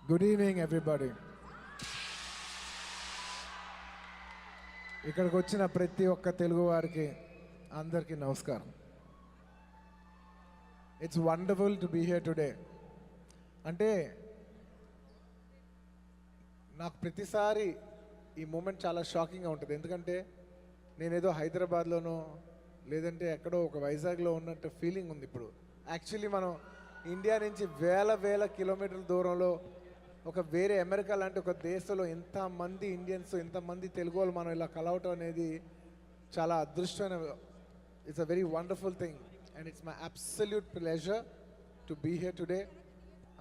Good evening everybody. ఇక్కడికి వచ్చిన ప్రతి ఒక్క తెలుగు వారికి అందరికీ నమస్కారం. It's wonderful to be here today. అంటే నాకు ప్రతిసారి ఈ మూమెంట్ చాలా షాకింగ్గా ఉంటుంది. ఎందుకంటే నేనేదో హైదరాబాద్లోనో లేదంటే ఎక్కడో ఒక వైజాగ్లో ఉన్నట్టు ఫీలింగ్ ఉంది. ఇప్పుడు యాక్చువల్లీ మనం ఇండియా నుంచి వేల వేల కిలోమీటర్ల దూరంలో ఒక వేరే అమెరికా లాంటి ఒక దేశంలో ఎంతమంది ఇండియన్స్, ఎంతమంది తెలుగు వాళ్ళు మనం ఇలా కలవటం అనేది చాలా అదృష్టమైన, it's a very wonderful thing and it's my absolute pleasure to be here today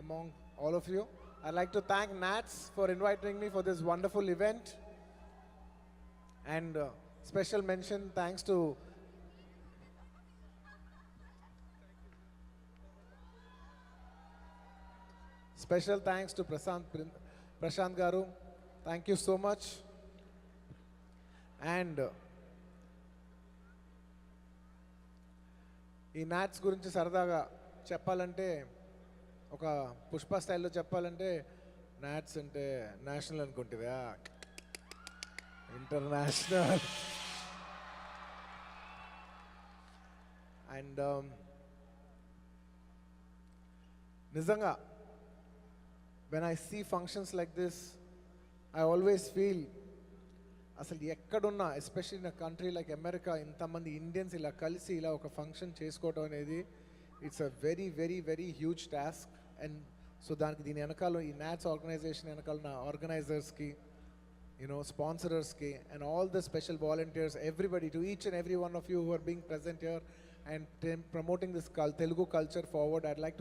among all of you. I'd like to thank Nats for inviting me for this wonderful event. And special mention thanks to Prashant Garu. Thank you so much. And ఈ NATS గురించి సరదాగా చెప్పాలంటే, ఒక పుష్ప స్టైల్లో చెప్పాలంటే, NATS అంటే national అనుకుంటుందా, international. And నిజంగా when I see functions like this, I always feel అసలు ఎక్కడున్నా, especially in a country like America, ఇంతమంది ఇండియన్స్ ఇలా కలిసి ఇలా ఒక ఫంక్షన్ చేసుకోవడం అనేది it's a very very very huge task. And so దీని వెనకాల, ఈ నాట్స్ ఆర్గనైజేషన్ వెనకాల నా ఆర్గనైజర్స్కి, స్పాన్సరర్స్కి and all the special volunteers, everybody, to each and every one of you who are being present here and promoting this Telugu culture forward. I'd like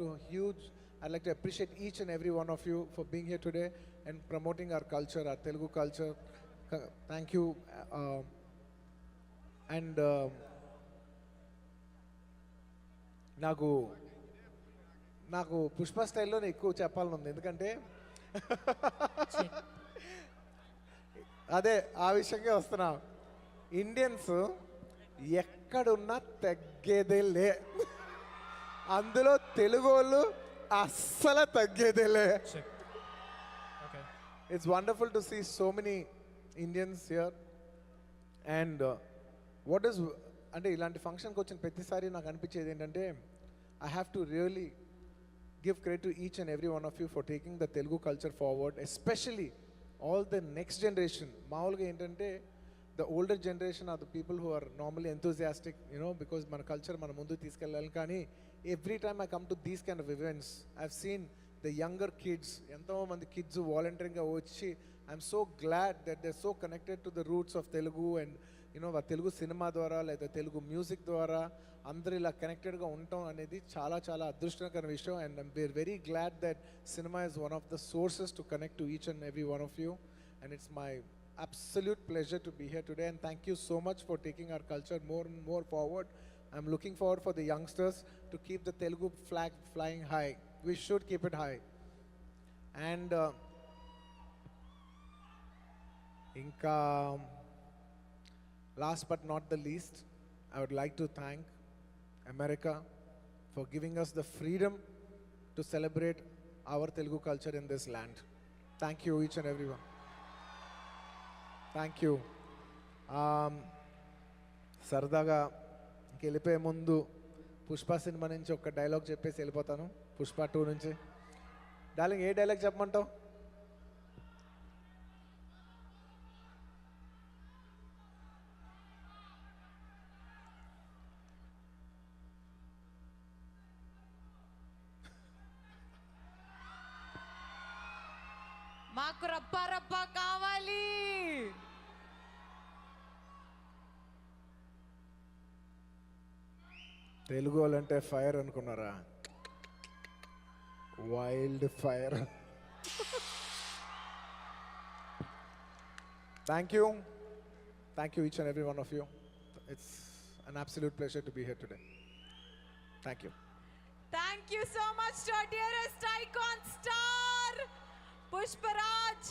to appreciate each and every one of you for being here today and promoting our culture, our Telugu culture. Thank you. And నాకు పుష్ప స్టైల్లోనే ఎక్కువ చెప్పాలని ఉంది. ఎందుకంటే అదే ఆ విషయంగా వస్తున్నా. Indians ఎక్కడున్నా తగ్గేదేలే, అందులో తెలుగు వాళ్ళు అస్సలు తగ్గేదేలే. It's wonderful to see so many Indians here. And అంటే ఇలాంటి ఫంక్షన్కి వచ్చిన ప్రతిసారి నాకు అనిపించేది ఏంటంటే, I have to really give credit to each and every one of you for taking the Telugu culture forward, especially all the next generation. మామూలుగా ఏంటంటే, the older generation are the people who are normally enthusiastic, because మన culture మన ముందు తీసుకెళ్ళాలి. కానీ every time I come to these kind of events, I've seen the younger kids, ఎంతో మంది kids వాలంటీరింగ్గా వచ్చి, I'm so glad that they're so connected to the roots of Telugu and Telugu cinema ద్వారా లేదా తెలుగు మ్యూజిక్ ద్వారా అందరూ ఇలా కనెక్టెడ్గా ఉండటం అనేది చాలా చాలా అదృష్టకర విషయం. And we are very glad that cinema is one of the sources to connect to each and every one of you. And it's my absolute pleasure to be here today, and thank you so much for taking our culture more and more forward. I'm looking forward for the youngsters to keep the Telugu flag flying high. We should keep it high. And inka last but not the least, I would like to thank America for giving us the freedom to celebrate our Telugu culture in this land. Thank you each and everyone. Thank you. సరదాగా ఇంకెళ్ళిపోయే ముందు Pushpa cinema నుంచి ఒక dialogue చెప్పేసి వెళ్ళిపోతాను. పుష్ప 2 నుంచి. Darling, ఏ dialogue చెప్పమంటావు? మాకు రప్పా రప్పా కావాలి. తెలుగు వాళ్ళంటే ఫైర్ అనుకున్నారా? Wild fire. Thank you each and every one of you. It's an absolute pleasure to be here today. Thank you. Thank you so much to our dearest icon star, Pushparaj.